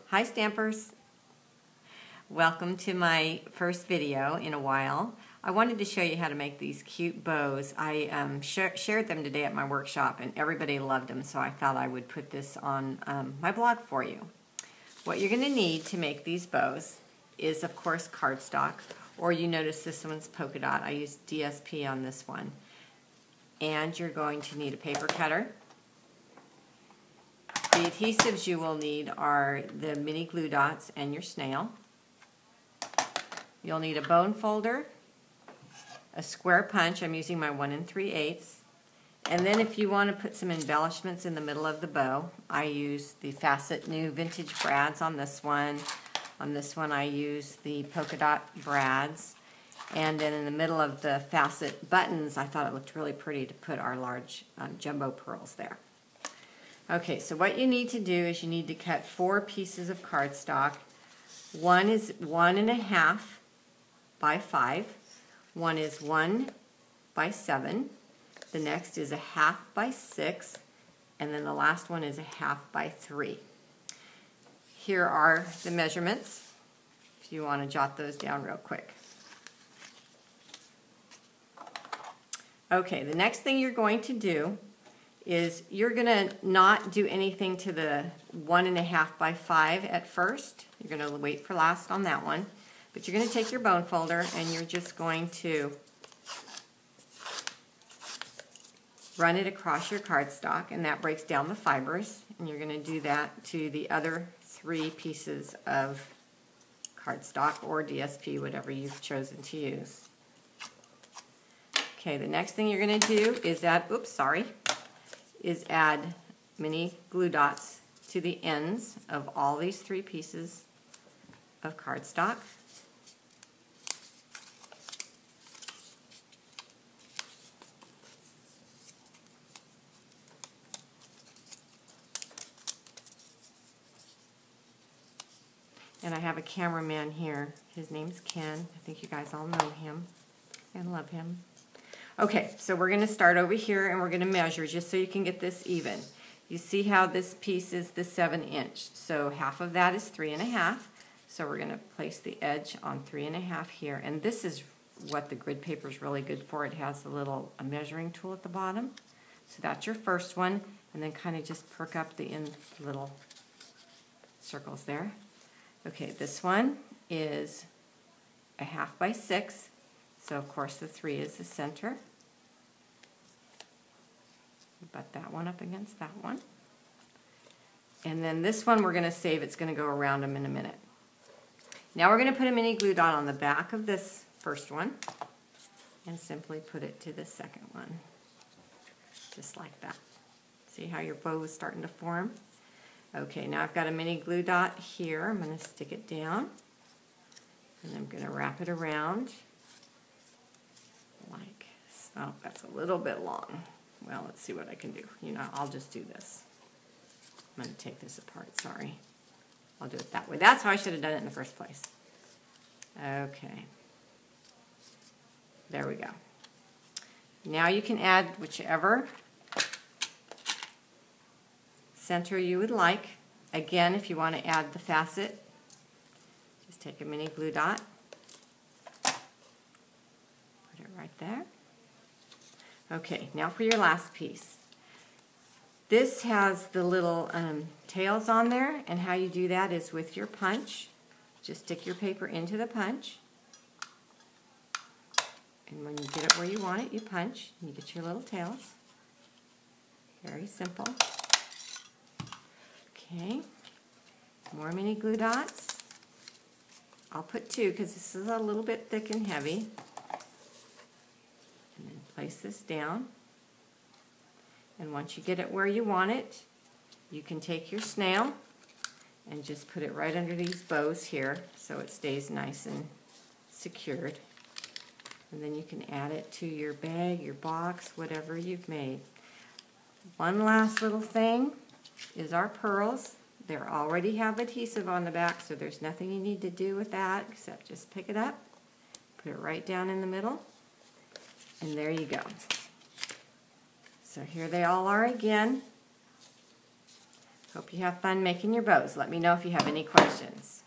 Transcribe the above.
Hi Stampers! Welcome to my first video in a while. I wanted to show you how to make these cute bows. I shared them today at my workshop and everybody loved them, so I thought I would put this on my blog for you. What you're going to need to make these bows is, of course, cardstock, or you notice this one's polka dot. I used DSP on this one. And you're going to need a paper cutter. The adhesives you will need are the mini glue dots and your snail. You'll need a bone folder, a square punch. I'm using my 1 3/8. And then if you want to put some embellishments in the middle of the bow, I use the Facet New Vintage brads on this one. On this one I use the polka dot brads. And then in the middle of the facet buttons, I thought it looked really pretty to put our large jumbo pearls there. Okay, so what you need to do is you need to cut 4 pieces of cardstock. One is 1 1/2 by 5. One is 1 by 7. The next is 1/2 by 6. And then the last one is 1/2 by 3. Here are the measurements, if you want to jot those down real quick. Okay, the next thing you're going to do is you're going to not do anything to the 1 1/2 by 5 at first. You're going to wait for last on that one. But you're going to take your bone folder and you're just going to run it across your cardstock, and that breaks down the fibers. And you're going to do that to the other 3 pieces of cardstock or DSP, whatever you've chosen to use. Okay, the next thing you're going to do is add mini glue dots to the ends of all these 3 pieces of cardstock. And I have a cameraman here. His name's Ken. I think you guys all know him and love him. Okay, so we're going to start over here and we're going to measure just so you can get this even. You see how this piece is the 7-inch. So half of that is 3 1/2. So we're going to place the edge on 3 1/2 here. And this is what the grid paper is really good for. It has a little measuring tool at the bottom. So that's your first one. And then kind of just perk up the little circles there. Okay, this one is 1/2 by 6. So of course the 3 is the center. Butt that one up against that one. And then this one we're going to save. It's going to go around them in a minute. Now we're going to put a mini glue dot on the back of this first one and simply put it to the second one. Just like that. See how your bow is starting to form? Okay, now I've got a mini glue dot here. I'm going to stick it down and I'm going to wrap it around like so. Oh, that's a little bit long. Well, let's see what I can do. You know, I'll just do this. I'm going to take this apart, sorry. I'll do it that way. That's how I should have done it in the first place. Okay. There we go. Now you can add whichever center you would like. Again, if you want to add the facet, just take a mini glue dot, put it right there. Okay, now for your last piece. This has the little tails on there, and how you do that is with your punch. Just stick your paper into the punch, and when you get it where you want it, you punch, and you get your little tails. Very simple. Okay, more mini glue dots. I'll put 2 because this is a little bit thick and heavy. And then place this down. And once you get it where you want it, you can take your snail and just put it right under these bows here so it stays nice and secured. And then you can add it to your bag, your box, whatever you've made. One last little thing is our pearls. They already have adhesive on the back, so there's nothing you need to do with that except just pick it up, put it right down in the middle, and there you go. So here they all are again. Hope you have fun making your bows. Let me know if you have any questions.